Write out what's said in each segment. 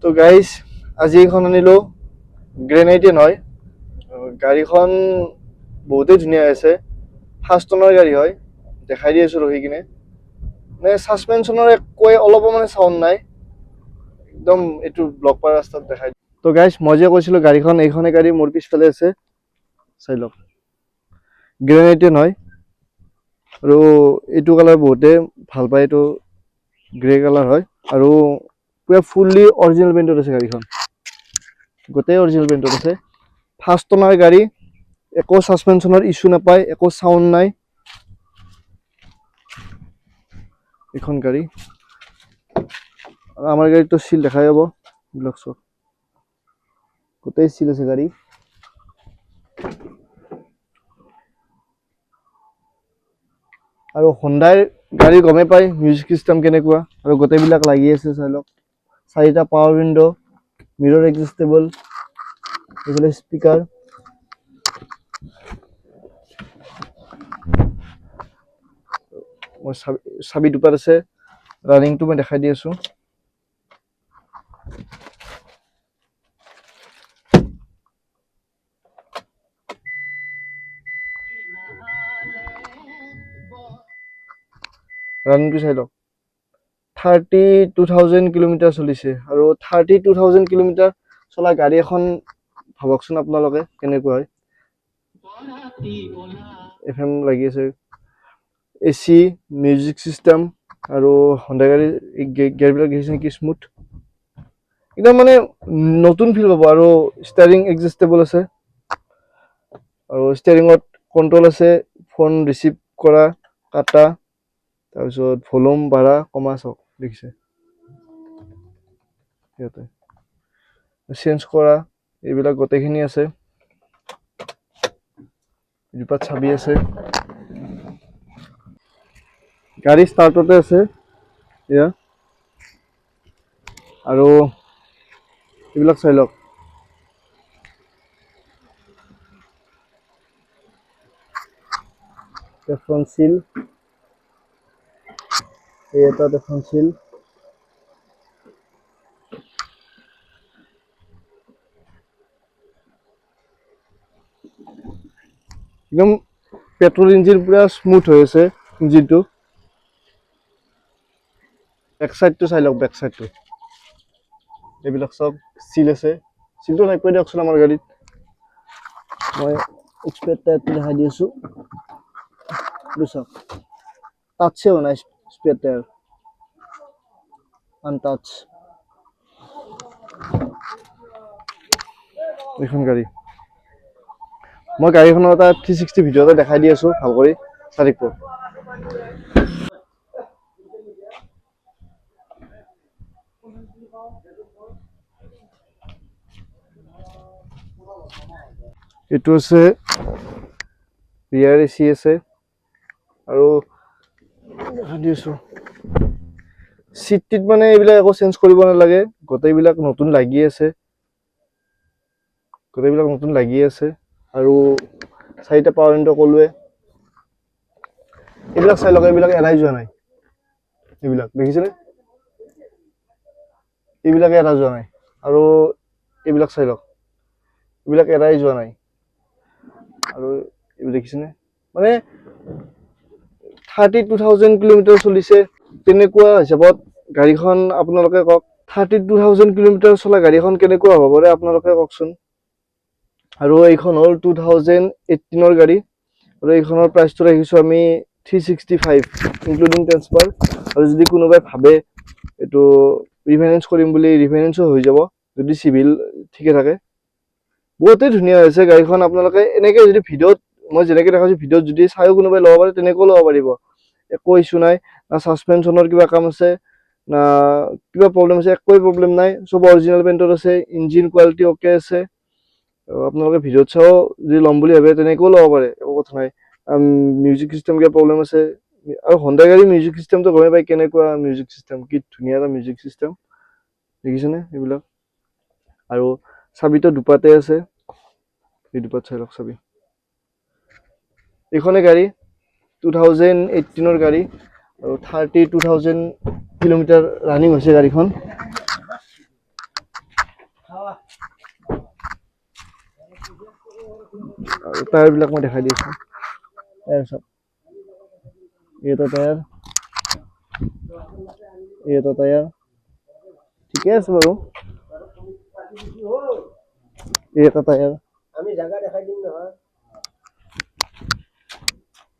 তো গাইজ আজি এইখন আনিলোঁ গ্ৰেনাইটেন হয়। গাড়ীখন বহুতেই ধুনীয়া আছে। 5 টনৰ গাড়ী হয়, দেখাই দি আছোঁ ৰহি কিনে। মানে ছাছপেনশ্যনৰ একোৱে অলপো মানে চাউণ্ড নাই, একদম এইটো ব্লক পাৰ ৰাস্তাত দেখাই। তো গাইজ মই যে কৈছিলোঁ গাড়ীখন এইখনে গাড়ী মোৰ পিছফালে আছে, চাই লওক। গ্ৰেনাইটেন হয় আৰু এইটো কালাৰ বহুতে ভাল পায়, এইটো গ্ৰে কালাৰ হয় আৰু পুৰা ফুল্লি অৰিজিনেল পেইণ্টত আছে গাড়ীখন, গোটেই অৰিজিনেল পেইণ্টত আছে। 5 টনৰ গাড়ী, একো ছাছপেনশ্যনৰ ইছ্যু নাপায়, একো চাউণ্ড নাই এইখন গাড়ী। আৰু আমাৰ গাড়ীটো চিল দেখাই যাব, এইবিলাক চব গোটেই চিল আছে গাড়ী। আৰু হোণ্ডাইৰ গাড়ী গমেই পায় মিউজিক চিষ্টেম কেনেকুৱা, আৰু গোটেইবিলাক লাগি আছে চাই লওক। 4টা পাৱাৰ উইণ্ড', মিৰৰ এডজাষ্টেবল, এইফালে স্পীকাৰ। মোৰ চাবি দুপাত আছে, ৰানিংটো মই দেখাই দি আছোঁ। ৰানিংটো চাই লওক, 32,000 কিলোমিটাৰ চলিছে। আৰু 32,000 কিলোমিটাৰ চলা গাড়ী এখন ভাবকচোন আপোনালোকে কেনেকুৱা হয়। FM লাগি আছে, AC, মিউজিক চিষ্টেম, আৰু হণ্ডা গাড়ীৰ গিয়াৰবিলাক দেখিছে কি স্মুথ, একদম মানে নতুন ফিল পাব। আৰু ষ্টাৰিং এডজাষ্টেবল আছে, আৰু ষ্টাৰিঙত কণ্ট্ৰল আছে, ফোন ৰিচিভ কৰা, কাটা, তাৰপিছত ভলিউম বাঢ়া কমা চাওক দেখিছে, ইয়াতে চেঞ্জ কৰা, এইবিলাক গোটেইখিনি আছে। দুপাত চাবি আছে, গাড়ী ষ্টাৰ্টতে আছে এয়া। আৰু এইবিলাক চাই লওক, ফ্ৰণ্ট চিল, এটা ফ্ৰণ্ট চিল, একদম পেট্ৰল ইঞ্জিন, পুৰা স্মুথ হৈ আছে ইঞ্জিনটো। বেক চাইডটো চাই লওক, বেক চাইডটো এইবিলাক চব চিল আছে। চিলটো নাইপোৱা দিয়কচোন আমাৰ গাড়ীত, মই এক্সপেক্ট টায়াৰটো দেখাই দি আছোঁ, চাওক টাচে হোৱা নাই, স্পেয়াৰ টায়াৰ আনটাচ। এইখন গাড়ী মই গাড়ীখনৰ এটা 360 ভিডিঅ' এটা দেখাই দি আছোঁ ভাল কৰি, চাই থাকিব। এইটো আছে ৰিয়াৰ AC আছে, আৰু দেখাই দি আছোঁ চিট টিট, মানে এইবিলাক একো চেঞ্জ কৰিব নালাগে, গোটেইবিলাক নতুন লাগি আছে, গোটেইবিলাক নতুন লাগি আছে। আৰু 4টা পাৱাৰ উইণ্ড' ক'লোৱে, এইবিলাক চাই লওক, এইবিলাক এৰাই যোৱা নাই, এইবিলাক দেখিছেনে, এইবিলাকে এৰাই যোৱা নাই। আৰু এইবিলাক চাই লওক, এইবিলাক এৰাই যোৱা নাই। আৰু এইবিলাক দেখিছেনে, মানে 32,000 কিলোমিটাৰ চলিছে, তেনেকুৱা হিচাপত গাড়ীখন আপোনালোকে কওক, 32,000 কিলোমিটাৰ চলা গাড়ীখন কেনেকুৱা হ'ব পাৰে আপোনালোকে কওকচোন। আৰু এইখন হ'ল 2018ৰ গাড়ী, আৰু এইখনৰ প্ৰাইচটো ৰাখিছোঁ আমি 365 ইনক্লুডিং ট্ৰেন্সফাৰ। আৰু যদি কোনোবাই ভাবে এইটো ৰিফাইনেন্স কৰিম বুলি, ৰিফাইনেন্সো হৈ যাব যদি চিভিল ঠিকে থাকে। বহুতেই ধুনীয়া হৈছে গাড়ীখন, আপোনালোকে এনেকৈ যদি ভিডিঅ'ত মই যেনেকৈ দেখাইছোঁ ভিডিঅ'ত যদি চায়ো কোনোবাই ল'ব পাৰে, তেনেকৈও ল'ব পাৰিব, একো ইছ্যু নাই। না ছাছপেনশ্যনৰ কিবা কাম আছে, না কিবা প্ৰব্লেম আছে, একোৱেই প্ৰব্লেম নাই, চব অৰিজিনেল পেইণ্টত আছে, ইঞ্জিন কোৱালিটি অ'কে আছে। আপোনালোকে ভিডিঅ'ত চাও যদি ল'ম বুলি ভাবে তেনেকৈও ল'ব পাৰে, একো কথা নাই। মিউজিক চিষ্টেম কিবা প্ৰব্লেম আছে, আৰু হণ্ডা গাড়ীৰ মিউজিক চিষ্টেমটো গমেই পায় কেনেকুৱা মিউজিক চিষ্টেম, কি ধুনীয়া এটা মিউজিক চিষ্টেম দেখিছেনে এইবিলাক। আৰু চাবিটো দুপাতে আছে, এই দুপাত চাই লওক চাবি। এইখনে গাড়ী 2018ৰ গাড়ী, আৰু 32,000 কিলোমিটাৰ ৰানিং হৈছে গাড়ীখন। আৰু টায়াৰবিলাক মই দেখাই দিছোঁ। টায়াৰ চাওক, এটা টায়াৰ, এটা টায়াৰ ঠিকে আছে বাৰু। এটা টায়াৰ,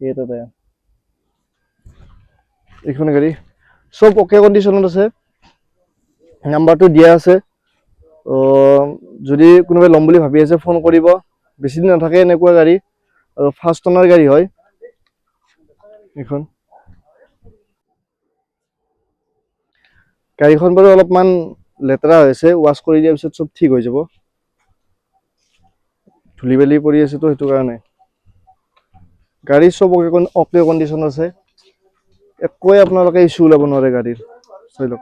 এটা টায়াৰ। এইখন গাড়ী চব অকে কণ্ডিশ্যনত আছে, নাম্বাৰটো দিয়া আছে। যদি কোনোবাই ল'ম বুলি ভাবি আছে ফোন কৰিব, বেছি দিন নাথাকে এনেকুৱা গাড়ী, আৰু ফাৰ্ষ্ট অনাৰ গাড়ী হয় এইখন। গাড়ীখন বাৰু অলপমান লেতেৰা হৈছে, ৱাছ কৰি দিয়াৰ পিছত চব ঠিক হৈ যাব। ধূলি বালি পৰি আছেতো সেইটো কাৰণে। গাড়ী চব অকে কণ্ডিশ্যন আছে, একোৱে আপোনালোকে ইছ্যু ওলাব নোৱাৰে গাড়ীৰ। চাই লওক,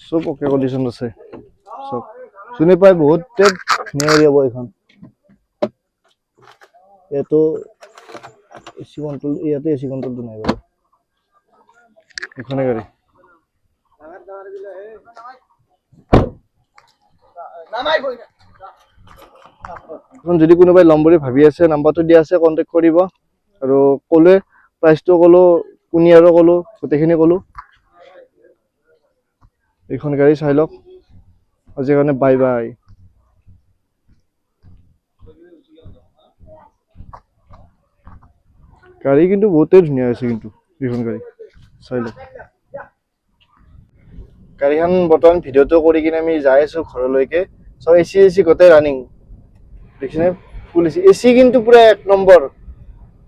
চব অকে কণ্ডিশ্যন আছে চব। যোনে পাই বহুতে ধুনীয়া গাড়ী হ'ব এইখন। ইয়াতো এচি কণ্ট্ৰল, ইয়াতে এচি কণ্ট্ৰলটো নাই বাৰু। এইখনে গাড়ী। যদি কোনোবাই ল'ম বুলি ভাবি আছে, নাম্বাৰটো দিয়া আছে, কণ্টেক্ট কৰিব। আৰু ক'লে প্ৰাইচটো ক'লো, কুনিয়াৰো ক'লো, গোটেইখিনি ক'লো। এইখন গাড়ী চাই লওক। আজিৰ কাৰণে বাই বাই। গাড়ী কিন্তু বহুতেই ধুনীয়া হৈছে, কিন্তু এইখন গাড়ী চাই লওক। গাড়ীখন বৰ্তমান ভিডিঅ'টো কৰি কিনে আমি যাই আছো ঘৰলৈকে। চব এচি গোটেই ৰানিং দেখিছেনে, ফুল এচি। এচি কিন্তু পুৰা এক নম্বৰ,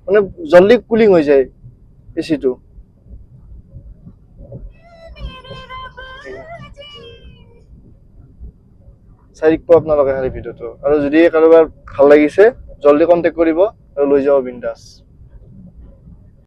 মানে জল্দি কুলিং হৈ যায় এচিটো। চাই দিব আপোনালোকে খালি ভিডিঅ'টো। আৰু যদি কাৰোবাৰ ভাল লাগিছে জল্দি কণ্টেক্ট কৰিব আৰু লৈ যাব বিন্দাছ।